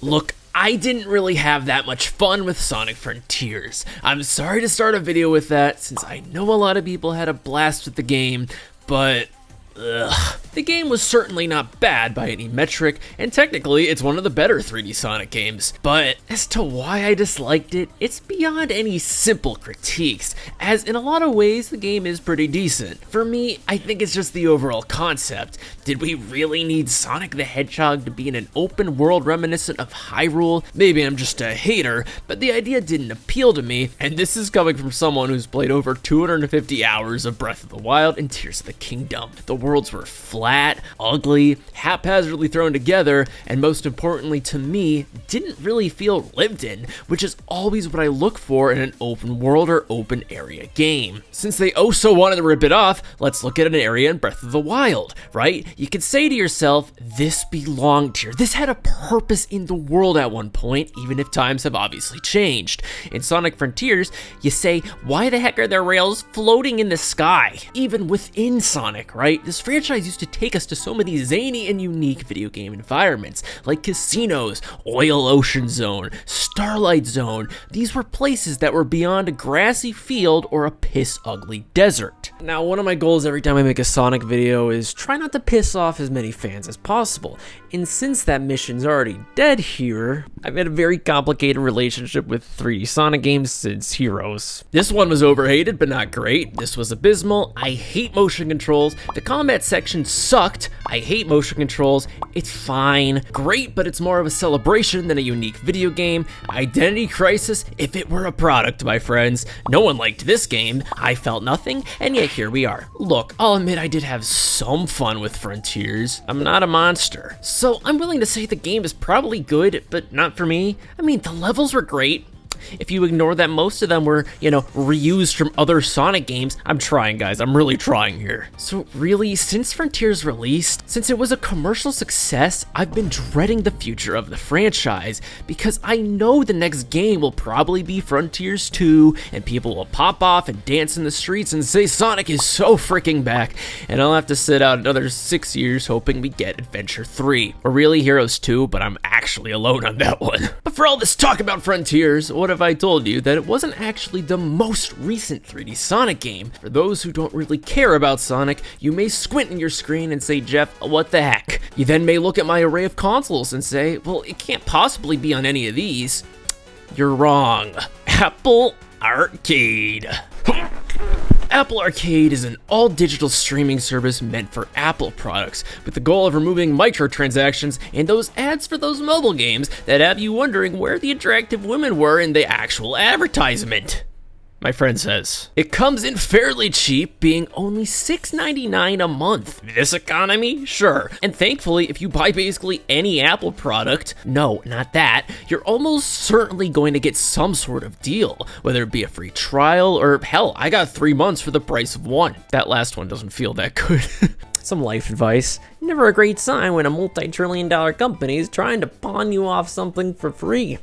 Look, I didn't really have that much fun with Sonic Frontiers. I'm sorry to start a video with that, since I know a lot of people had a blast with the game, but the game was certainly not bad by any metric, and technically it's one of the better 3D Sonic games. But as to why I disliked it, it's beyond any simple critiques, as in a lot of ways the game is pretty decent. For me, I think it's just the overall concept. Did we really need Sonic the Hedgehog to be in an open world reminiscent of Hyrule? Maybe I'm just a hater, but the idea didn't appeal to me, and this is coming from someone who's played over 250 hours of Breath of the Wild and Tears of the Kingdom. The worlds were flat, ugly, haphazardly thrown together, and most importantly to me, didn't really feel lived in, which is always what I look for in an open world or open area game. Since they oh so wanted to rip it off, let's look at an area in Breath of the Wild, right? You could say to yourself, this belonged here. This had a purpose in the world at one point, even if times have obviously changed. In Sonic Frontiers, you say, why the heck are there rails floating in the sky? Even within Sonic, right? This franchise used to take us to so many zany and unique video game environments, like casinos, Oil Ocean Zone, Starlight Zone. These were places that were beyond a grassy field or a piss-ugly desert. Now, one of my goals every time I make a Sonic video is try not to piss off as many fans as possible, and since that mission's already dead here, I've had a very complicated relationship with 3D Sonic games since Heroes. This one was overhated, but not great. This was abysmal. I hate motion controls. The combat section sucked. I hate motion controls. It's fine. Great, but it's more of a celebration than a unique video game. Identity Crisis, if it were a product, my friends. No one liked this game. I felt nothing, and yet here we are. Look, I'll admit I did have some fun with Frontiers. I'm not a monster. So I'm willing to say the game is probably good, but not for me. I mean, the levels were great. If you ignore that most of them were, reused from other Sonic games. I'm trying, guys. I'm really trying here. So really, since Frontiers released, since it was a commercial success, I've been dreading the future of the franchise because I know the next game will probably be Frontiers 2 and people will pop off and dance in the streets and say Sonic is so freaking back, and I'll have to sit out another 6 years hoping we get Adventure 3. Or really Heroes 2, but I'm actually alone on that one. But for all this talk about Frontiers, what if I told you that it wasn't actually the most recent 3D Sonic game? For those who don't really care about Sonic, you may squint in your screen and say, Jeff, what the heck? You then may look at my array of consoles and say, well, it can't possibly be on any of these. You're wrong. Apple Arcade. Apple Arcade is an all-digital streaming service meant for Apple products, with the goal of removing microtransactions and those ads for those mobile games that have you wondering where the attractive women were in the actual advertisement. My friend says. It comes in fairly cheap, being only $6.99 a month. This economy? Sure. And thankfully, if you buy basically any Apple product, no, not that, you're almost certainly going to get some sort of deal, whether it be a free trial or hell, I got 3 months for the price of one. That last one doesn't feel that good. Some life advice. Never a great sign when a multi-trillion-dollar company is trying to pawn you off something for free.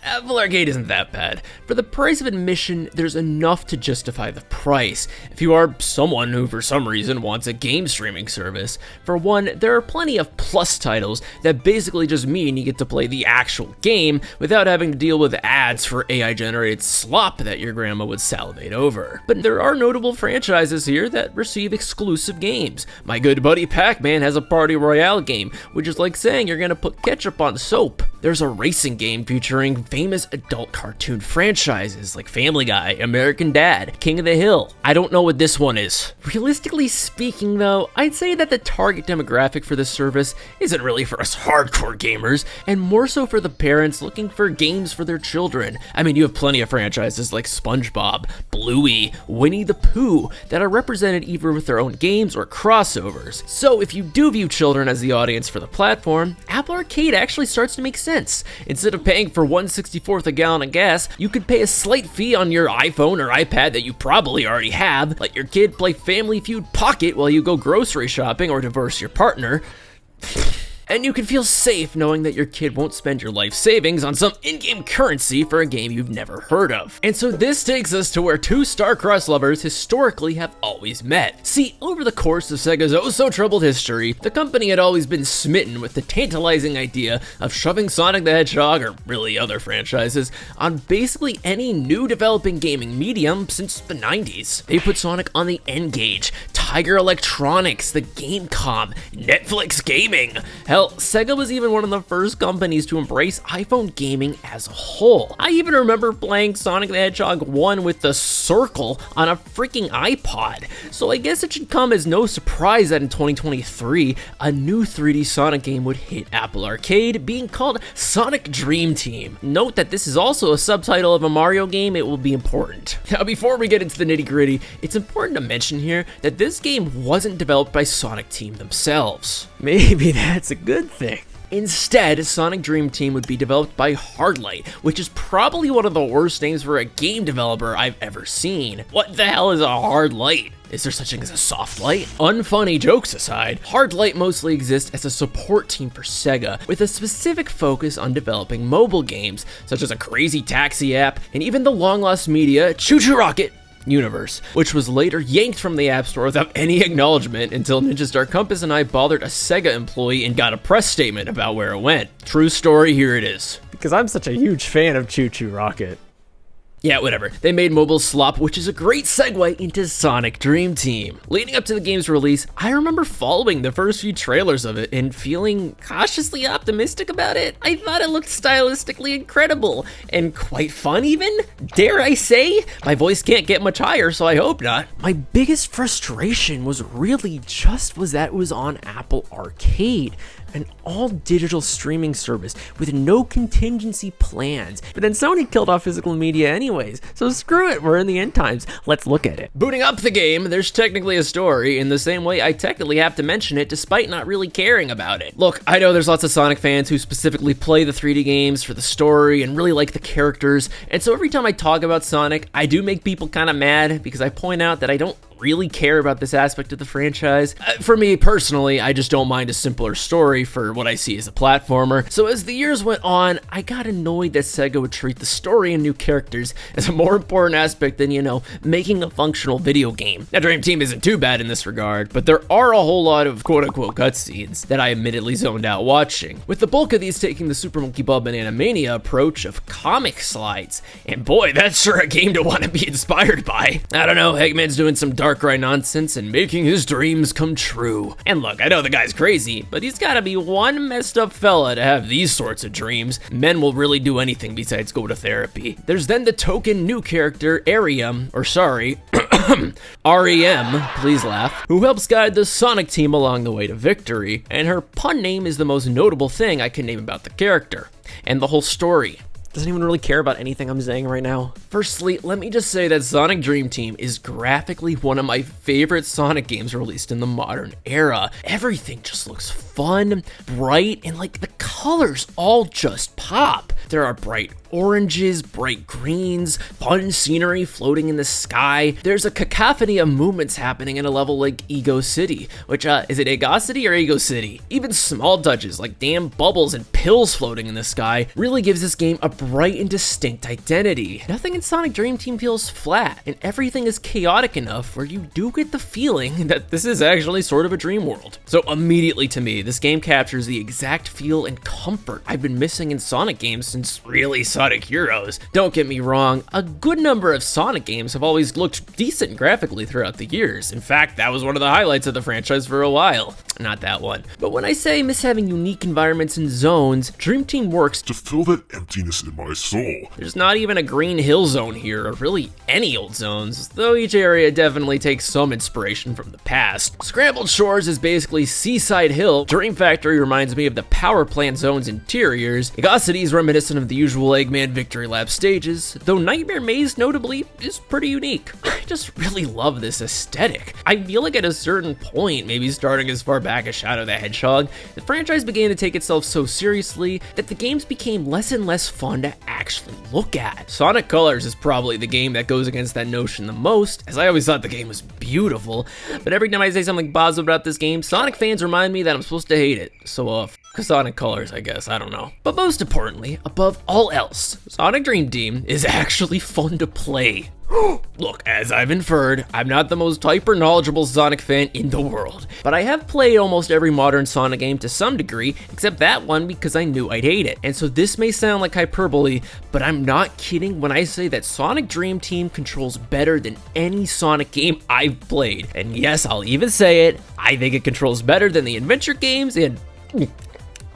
Apple Arcade isn't that bad. For the price of admission, there's enough to justify the price. If you are someone who for some reason wants a game streaming service, for one, there are plenty of plus titles that basically just mean you get to play the actual game without having to deal with ads for AI-generated slop that your grandma would salivate over. But there are notable franchises here that receive exclusive games. My good buddy Pac-Man has a Party Royale game, which is like saying you're gonna put ketchup on soap. There's a racing game featuring famous adult cartoon franchises like Family Guy, American Dad, King of the Hill. I don't know what this one is. Realistically speaking though, I'd say that the target demographic for this service isn't really for us hardcore gamers, and more so for the parents looking for games for their children. I mean, you have plenty of franchises like SpongeBob, Bluey, Winnie the Pooh that are represented either with their own games or crossovers. So if you do view children as the audience for the platform, Apple Arcade actually starts to make sense. Instead of paying for 1/64th a gallon of gas, you could pay a slight fee on your iPhone or iPad that you probably already have, let your kid play Family Feud Pocket while you go grocery shopping or divorce your partner. And you can feel safe knowing that your kid won't spend your life savings on some in-game currency for a game you've never heard of. And so this takes us to where two star-crossed lovers historically have always met. See, over the course of Sega's oh-so-troubled history, the company had always been smitten with the tantalizing idea of shoving Sonic the Hedgehog, or really other franchises, on basically any new developing gaming medium since the 90s. They put Sonic on the N-Gage, Tiger Electronics, the Gamecom, Netflix Gaming. Hell, Sega was even one of the first companies to embrace iPhone gaming as a whole. I even remember playing Sonic the Hedgehog 1 with the circle on a freaking iPod. So I guess it should come as no surprise that in 2023, a new 3D Sonic game would hit Apple Arcade, being called Sonic Dream Team. Note that this is also a subtitle of a Mario game. It will be important. Now, before we get into the nitty-gritty, it's important to mention here that this game wasn't developed by Sonic Team themselves. Maybe that's a good thing. Instead, Sonic Dream Team would be developed by Hard Light, which is probably one of the worst names for a game developer I've ever seen. What the hell is a Hard Light? Is there such thing as a soft light? Unfunny jokes aside, Hard Light mostly exists as a support team for Sega, with a specific focus on developing mobile games, such as a Crazy Taxi app, and even the long-lost media Choo Choo Rocket universe, which was later yanked from the App Store without any acknowledgement until Ninja Star Compass and I bothered a Sega employee and got a press statement about where it went. True story, here it is. Because I'm such a huge fan of Choo Choo Rocket. Yeah, whatever. They made mobile slop, which is a great segue into Sonic Dream Team. Leading up to the game's release, I remember following the first few trailers of it and feeling cautiously optimistic about it. I thought it looked stylistically incredible and quite fun even, dare I say? My voice can't get much higher, so I hope not. My biggest frustration was really just that it was on Apple Arcade, an all-digital streaming service with no contingency plans. But then Sony killed off physical media anyways, so screw it, we're in the end times. Let's look at it. Booting up the game, there's technically a story, in the same way I technically have to mention it despite not really caring about it. Look, I know there's lots of Sonic fans who specifically play the 3D games for the story and really like the characters, and so every time I talk about Sonic, I do make people kind of mad because I point out that I don't really care about this aspect of the franchise. For me personally, I just don't mind a simpler story for what I see as a platformer. So as the years went on, I got annoyed that Sega would treat the story and new characters as a more important aspect than, you know, making a functional video game. Now, Dream Team isn't too bad in this regard, but there are a whole lot of quote-unquote cutscenes that I admittedly zoned out watching, with the bulk of these taking the Super Monkey Ball Banana Mania approach of comic slides. And boy, that's sure a game to want to be inspired by. I don't know, Eggman's doing some Darkrai nonsense and making his dreams come true. And look, I know the guy's crazy, but he's gotta be one messed up fella to have these sorts of dreams. Men will really do anything besides go to therapy. There's then the token new character, Ariam, or sorry, REM, please laugh, who helps guide the Sonic team along the way to victory, and her pun name is the most notable thing I can name about the character, and the whole story. Does anyone really care about anything I'm saying right now? Firstly, let me just say that Sonic Dream Team is graphically one of my favorite Sonic games released in the modern era. Everything just looks fun, bright, and like the colors all just pop. There are bright oranges, bright greens, fun scenery floating in the sky. There's a cacophony of movements happening in a level like Ego City, which, is it Ego City or Ego City? Even small touches like damn bubbles and pills floating in the sky really gives this game a bright and distinct identity. Nothing in Sonic Dream Team feels flat, and everything is chaotic enough where you do get the feeling that this is actually sort of a dream world. So immediately to me, this game captures the exact feel and comfort I've been missing in Sonic games since really Sonic Heroes. Don't get me wrong, a good number of Sonic games have always looked decent graphically throughout the years. In fact, that was one of the highlights of the franchise for a while. Not that one. But when I say I miss having unique environments and zones, Dream Team works to fill that emptiness in my soul. There's not even a Green Hill zone here, or really any old zones, though each area definitely takes some inspiration from the past. Scrambled Shores is basically Seaside Hill. Dream Factory reminds me of the power plant zone's interiors. Ego City is reminiscent of the usual Eggman Victory Lap stages, though Nightmare Maze notably is pretty unique. I just really love this aesthetic. I feel like at a certain point, maybe starting as far back as Shadow the Hedgehog, the franchise began to take itself so seriously that the games became less and less fun to actually look at. Sonic Colors is probably the game that goes against that notion the most, as I always thought the game was beautiful, but every time I say something positive about this game, Sonic fans remind me that I'm supposed to hate it. So Sonic Colors, I guess, I don't know. But most importantly, above all else, Sonic Dream Team is actually fun to play. Look, as I've inferred, I'm not the most hyper knowledgeable Sonic fan in the world, but I have played almost every modern Sonic game to some degree, except that one because I knew I'd hate it. And so this may sound like hyperbole, but I'm not kidding when I say that Sonic Dream Team controls better than any Sonic game I've played. And yes, I'll even say it, I think it controls better than the adventure games and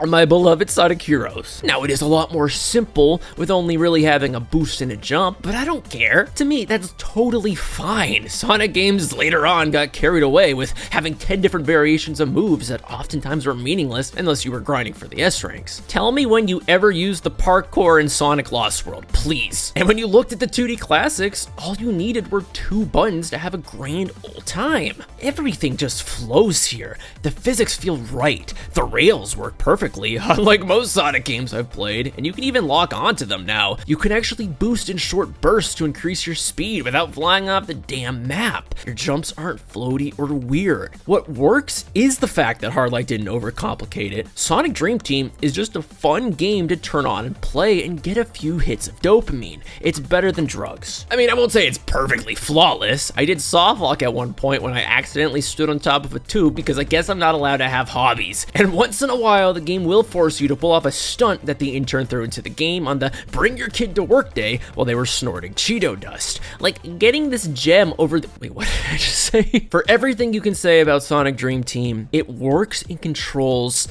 my beloved Sonic Heroes. Now, it is a lot more simple with only really having a boost and a jump, but I don't care. To me, that's totally fine. Sonic games later on got carried away with having 10 different variations of moves that oftentimes were meaningless unless you were grinding for the S ranks. Tell me when you ever used the parkour in Sonic Lost World, please. And when you looked at the 2D classics, all you needed were 2 buttons to have a grand old time. Everything just flows here. The physics feel right. The rails work perfectly. Unlike most Sonic games I've played, and you can even lock onto them now. You can actually boost in short bursts to increase your speed without flying off the damn map. Your jumps aren't floaty or weird. What works is the fact that Hard Light didn't overcomplicate it. Sonic Dream Team is just a fun game to turn on and play and get a few hits of dopamine. It's better than drugs. I mean, I won't say it's perfectly flawless. I did softlock at one point when I accidentally stood on top of a tube because I guess I'm not allowed to have hobbies. And once in a while, the game will force you to pull off a stunt that the intern threw into the game on the bring your kid to work day while they were snorting Cheeto dust. Like getting this gem over the— wait, what did I just say? For everything you can say about Sonic Dream Team, it works and controls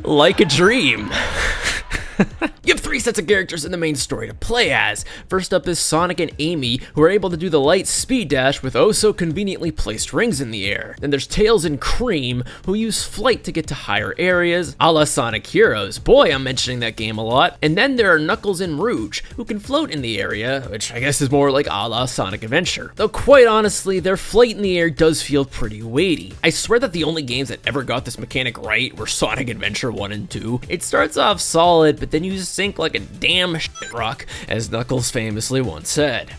like a dream. You have 3 sets of characters in the main story to play as. First up is Sonic and Amy, who are able to do the light speed dash with oh so conveniently placed rings in the air. Then there's Tails and Cream, who use flight to get to higher areas, a la Sonic Heroes. Boy, I'm mentioning that game a lot. And then there are Knuckles and Rouge, who can float in the area, which I guess is more like a la Sonic Adventure. Though quite honestly, their flight in the air does feel pretty weighty. I swear that the only games that ever got this mechanic right were Sonic Adventure 1 and 2. It starts off solid, but then you sink like a damn shit rock, as Knuckles famously once said.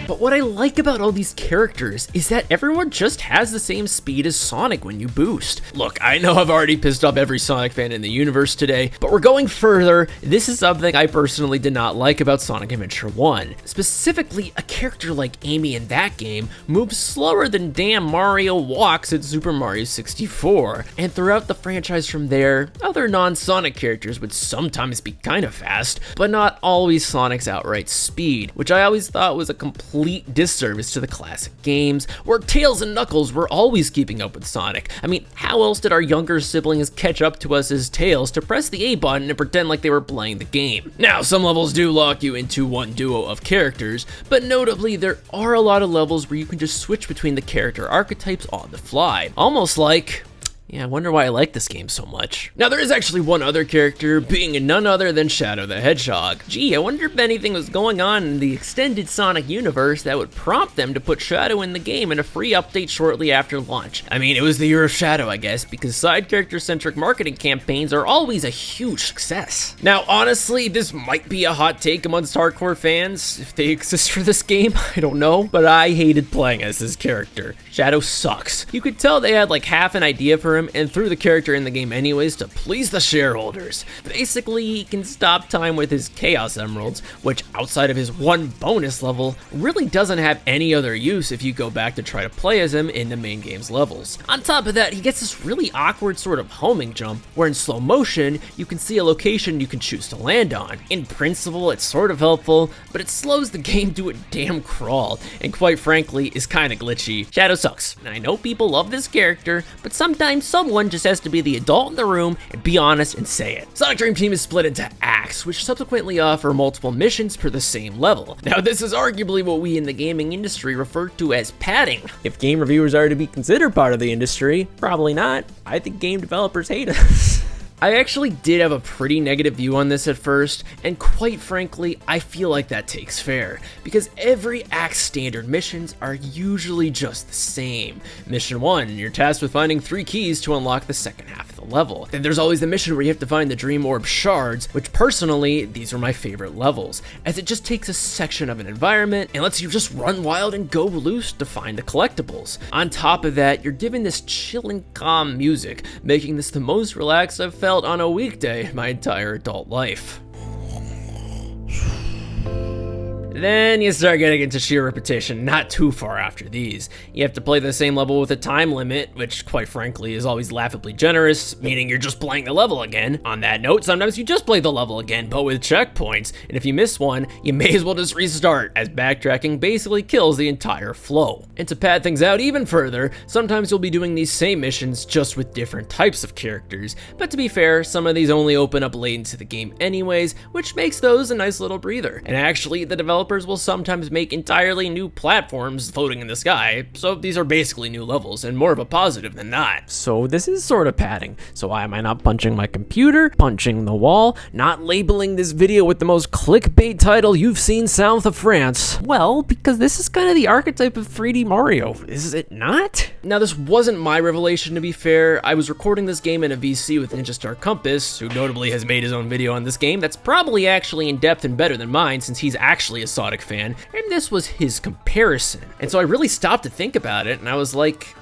But what I like about all these characters is that everyone just has the same speed as Sonic when you boost. Look, I know I've already pissed off every Sonic fan in the universe today, but we're going further. This is something I personally did not like about Sonic Adventure 1. Specifically, a character like Amy in that game moves slower than damn Mario walks in Super Mario 64. And throughout the franchise from there, other non-Sonic characters would sometimes be kind of fast, but not always Sonic's outright speed, which I always thought was a complete disservice to the classic games, where Tails and Knuckles were always keeping up with Sonic. I mean, how else did our younger siblings catch up to us as Tails to press the A button and pretend like they were playing the game? Now, some levels do lock you into one duo of characters, but notably, there are a lot of levels where you can just switch between the character archetypes on the fly. Almost like— yeah, I wonder why I like this game so much. Now, there is actually one other character, being none other than Shadow the Hedgehog. Gee, I wonder if anything was going on in the extended Sonic universe that would prompt them to put Shadow in the game in a free update shortly after launch. I mean, it was the year of Shadow, I guess, because side character-centric marketing campaigns are always a huge success. Now, honestly, this might be a hot take amongst hardcore fans, if they exist for this game, I don't know, but I hated playing as this character. Shadow sucks. You could tell they had like half an idea for him and threw the character in the game anyways to please the shareholders. Basically, he can stop time with his Chaos Emeralds, which outside of his one bonus level, really doesn't have any other use if you go back to try to play as him in the main game's levels. On top of that, he gets this really awkward sort of homing jump, where in slow motion, you can see a location you can choose to land on. In principle, it's sort of helpful, but it slows the game to a damn crawl, and quite frankly, is kinda glitchy. Shadow sucks. And I know people love this character, but sometimes someone just has to be the adult in the room and be honest and say it. Sonic Dream Team is split into acts, which subsequently offer multiple missions per the same level. Now, this is arguably what we in the gaming industry refer to as padding. If game reviewers are to be considered part of the industry, probably not. I think game developers hate us. I actually did have a pretty negative view on this at first, and quite frankly, I feel like that takes fair, because every Act's standard missions are usually just the same. Mission 1, you're tasked with finding 3 keys to unlock the second half of the level. Then there's always the mission where you have to find the Dream Orb shards, which personally, these are my favorite levels, as it just takes a section of an environment and lets you just run wild and go loose to find the collectibles. On top of that, you're given this chill and calm music, making this the most relaxed I've felt on a weekday my entire adult life. Then you start getting into sheer repetition not too far after these. You have to play the same level with a time limit, which quite frankly is always laughably generous, meaning you're just playing the level again. On that note, sometimes you just play the level again, but with checkpoints, and if you miss one, you may as well just restart, as backtracking basically kills the entire flow. And to pad things out even further, sometimes you'll be doing these same missions just with different types of characters, but to be fair, some of these only open up late into the game anyways, which makes those a nice little breather. And actually, the developers will sometimes make entirely new platforms floating in the sky, so these are basically new levels, and more of a positive than not. So this is sort of padding. So why am I not punching my computer, punching the wall, not labeling this video with the most clickbait title you've seen south of France? Well, because this is kind of the archetype of 3D Mario, is it not? Now, this wasn't my revelation, to be fair. I was recording this game in a VC with Ninja Star Compass, who notably has made his own video on this game that's probably actually in depth and better than mine, since he's actually a Sonic fan, and this was his comparison. And so I really stopped to think about it, and I was like,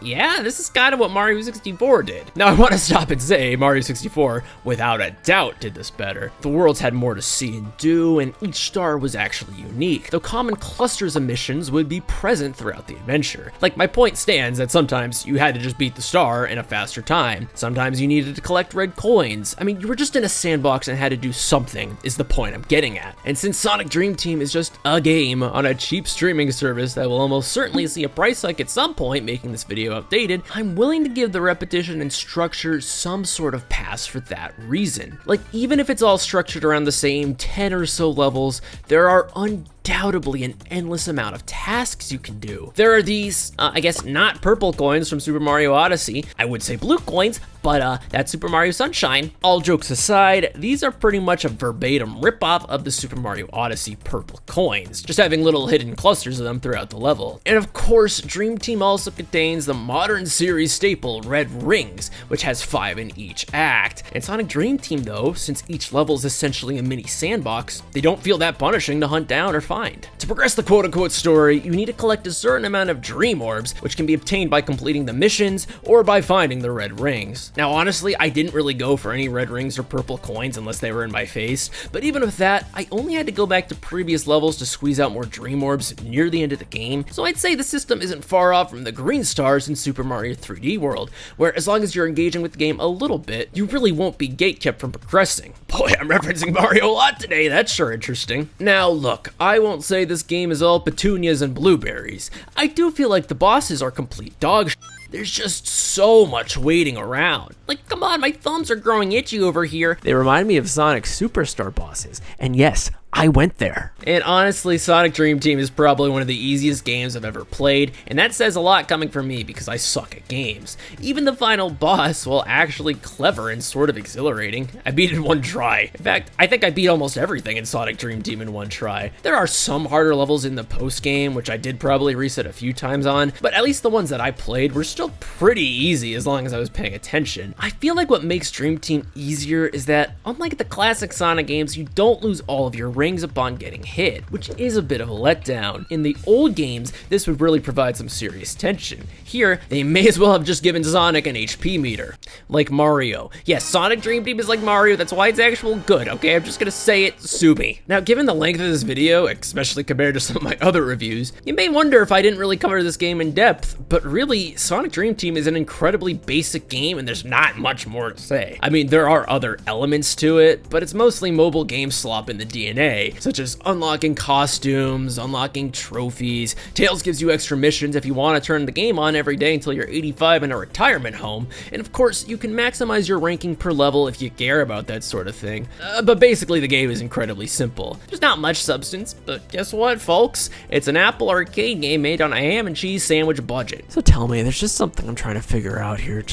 yeah, this is kind of what Mario 64 did. Now, I want to stop and say Mario 64, without a doubt, did this better. The worlds had more to see and do, and each star was actually unique, though common clusters of missions would be present throughout the adventure. Like, my point stands that sometimes you had to just beat the star in a faster time. Sometimes you needed to collect red coins. I mean, you were just in a sandbox and had to do something, is the point I'm getting at. And since Sonic Dream Team is just a game on a cheap streaming service that will almost certainly see a price hike at some point, making this video outdated, I'm willing to give the repetition and structure some sort of pass for that reason. Like, even if it's all structured around the same 10 or so levels, there are undoubtedly an endless amount of tasks you can do. There are these, I guess not purple coins from Super Mario Odyssey, I would say blue coins, but that's Super Mario Sunshine. All jokes aside, these are pretty much a verbatim ripoff of the Super Mario Odyssey purple coins, just having little hidden clusters of them throughout the level. And of course, Dream Team also contains the modern series staple Red Rings, which has 5 in each act. And Sonic Dream Team though, since each level is essentially a mini sandbox, they don't feel that punishing to hunt down or find. To progress the quote-unquote story, you need to collect a certain amount of Dream Orbs, which can be obtained by completing the missions or by finding the Red Rings. Now honestly, I didn't really go for any red rings or purple coins unless they were in my face, but even with that, I only had to go back to previous levels to squeeze out more Dream Orbs near the end of the game, so I'd say the system isn't far off from the green stars in Super Mario 3D World, where as long as you're engaging with the game a little bit, you really won't be gatekept from progressing. Boy, I'm referencing Mario a lot today, that's sure interesting. Now look, I won't say this game is all petunias and blueberries. I do feel like the bosses are complete dog shit. There's just so much waiting around. Like, come on, my thumbs are growing itchy over here. They remind me of Sonic Superstar bosses, and yes, I went there. And honestly, Sonic Dream Team is probably one of the easiest games I've ever played, and that says a lot coming from me because I suck at games. Even the final boss, while actually clever and sort of exhilarating, I beat it in one try. In fact, I think I beat almost everything in Sonic Dream Team in one try. There are some harder levels in the post-game, which I did probably reset a few times on, but at least the ones that I played were still pretty easy as long as I was paying attention. I feel like what makes Dream Team easier is that, unlike the classic Sonic games, you don't lose all of your rings upon getting hit, which is a bit of a letdown. In the old games, this would really provide some serious tension. Here, they may as well have just given Sonic an HP meter. Like Mario. Yes, Sonic Dream Team is like Mario, that's why it's actual good, okay? I'm just gonna say it, sue me. Now, given the length of this video, especially compared to some of my other reviews, you may wonder if I didn't really cover this game in depth, but really, Sonic Dream Team is an incredibly basic game and there's not much more to say. I mean, there are other elements to it, but it's mostly mobile game slop in the DNA, may, such as unlocking costumes, unlocking trophies. Tails gives you extra missions if you want to turn the game on every day until you're 85 in a retirement home, and of course you can maximize your ranking per level if you care about that sort of thing. But basically the game is incredibly simple. There's not much substance, but guess what, folks? It's an Apple Arcade game made on a ham and cheese sandwich budget. So tell me, there's just something I'm trying to figure out here.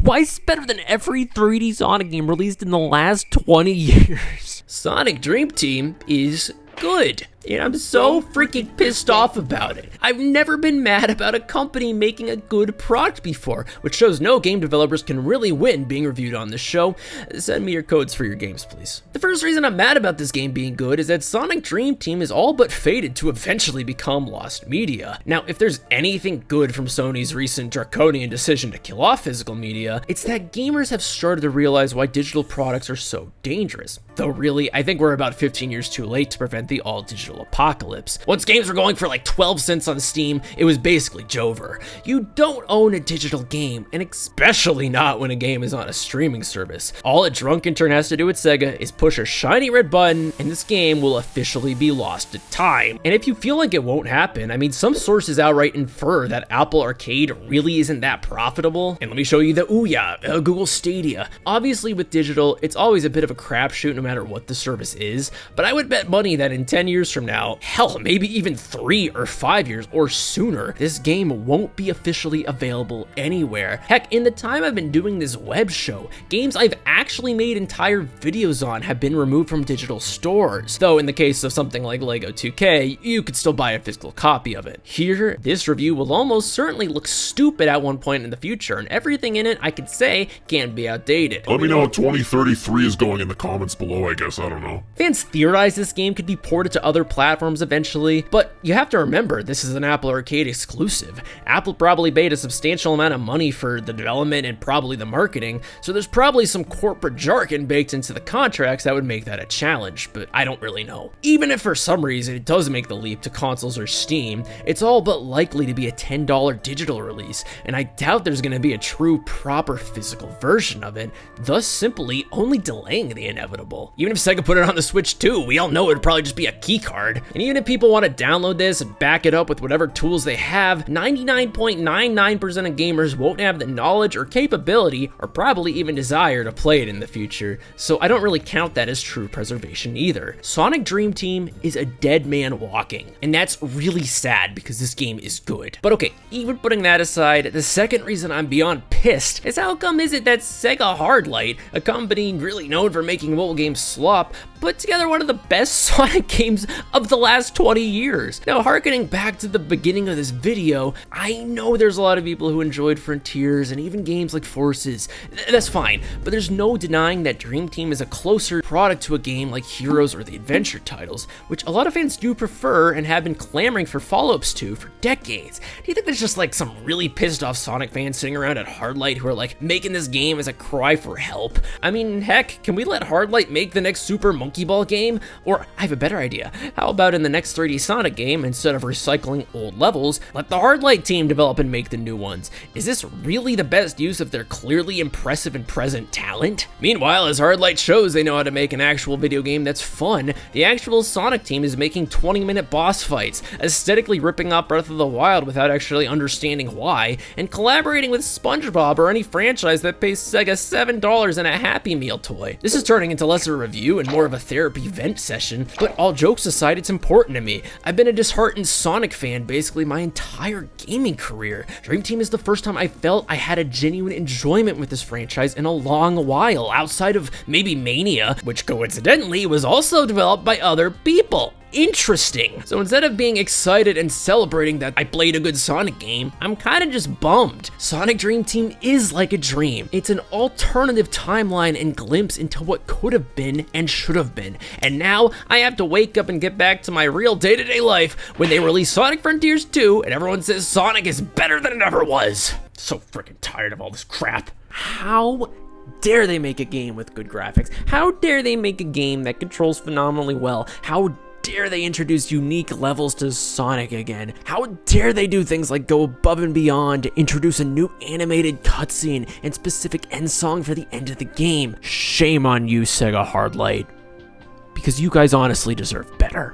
Why is it better than every 3D Sonic game released in the last 20 years? Sonic Dream Team is good. And I'm so freaking pissed off about it. I've never been mad about a company making a good product before, which shows no game developers can really win being reviewed on this show. Send me your codes for your games, please. The first reason I'm mad about this game being good is that Sonic Dream Team is all but fated to eventually become lost media. Now, if there's anything good from Sony's recent draconian decision to kill off physical media, it's that gamers have started to realize why digital products are so dangerous. Though really, I think we're about 15 years too late to prevent the all-digital apocalypse. Once games were going for like 12 cents on Steam, it was basically Jover. You don't own a digital game, and especially not when a game is on a streaming service. All a drunk intern has to do at Sega is push a shiny red button, and this game will officially be lost to time. And if you feel like it won't happen, I mean, some sources outright infer that Apple Arcade really isn't that profitable. And let me show you the Ouya, Google Stadia. Obviously with digital, it's always a bit of a crapshoot no matter what the service is, but I would bet money that in 10 years from now, hell, maybe even 3 or 5 years or sooner, this game won't be officially available anywhere. Heck, in the time I've been doing this web show, games I've actually made entire videos on have been removed from digital stores. Though in the case of something like Lego 2K, you could still buy a physical copy of it. Here, this review will almost certainly look stupid at one point in the future, and everything in it I could say can be outdated. Let me know how 2033 is going in the comments below, I guess, I don't know. Fans theorize this game could be ported to other platforms eventually, but you have to remember this is an Apple Arcade exclusive. Apple probably paid a substantial amount of money for the development and probably the marketing, so there's probably some corporate jargon baked into the contracts that would make that a challenge, but I don't really know. Even if for some reason it does make the leap to consoles or Steam, it's all but likely to be a $10 digital release, and I doubt there's going to be a true proper physical version of it, thus simply only delaying the inevitable. Even if Sega put it on the Switch too, we all know it would probably just be a key card. And even if people want to download this and back it up with whatever tools they have, 99.99% of gamers won't have the knowledge or capability or probably even desire to play it in the future. So I don't really count that as true preservation either. Sonic Dream Team is a dead man walking, and that's really sad because this game is good. But okay, even putting that aside, the second reason I'm beyond pissed is how come is it that Sega Hard Light, a company really known for making mobile games slop, put together one of the best Sonic games of the last 20 years. Now, harkening back to the beginning of this video, I know there's a lot of people who enjoyed Frontiers and even games like Forces. That's fine, but there's no denying that Dream Team is a closer product to a game like Heroes or the adventure titles, which a lot of fans do prefer and have been clamoring for follow-ups to for decades. Do you think there's just like some really pissed off Sonic fans sitting around at Hard Light who are like making this game as a cry for help? I mean, heck, can we let Hard Light make the next Super Monkey Ball game? Or I have a better idea. How about in the next 3D Sonic game, instead of recycling old levels, let the Hard Light team develop and make the new ones? Is this really the best use of their clearly impressive and present talent? Meanwhile, as Hard Light shows they know how to make an actual video game that's fun, the actual Sonic team is making 20-minute boss fights, aesthetically ripping off Breath of the Wild without actually understanding why, and collaborating with SpongeBob or any franchise that pays Sega $7 in a Happy Meal toy. This is turning into less of a review and more of a therapy vent session, but all jokes aside, it's important to me. I've been a disheartened Sonic fan basically my entire gaming career. Dream Team is the first time I felt I had a genuine enjoyment with this franchise in a long while, outside of maybe Mania, which coincidentally was also developed by other people. Interesting. So instead of being excited and celebrating that I played a good Sonic game, I'm kind of just bummed. Sonic Dream Team is like a dream. It's an alternative timeline and glimpse into what could have been and should have been. And now I have to wake up and get back to my real day-to-day life when they release Sonic Frontiers 2 and everyone says Sonic is better than it ever was. So freaking tired of all this crap. How dare they make a game with good graphics? How dare they make a game that controls phenomenally well? How dare they introduce unique levels to Sonic again? How dare they do things like go above and beyond to introduce a new animated cutscene and specific end song for the end of the game? Shame on you, Sega Hard Light. because you guys honestly deserve better.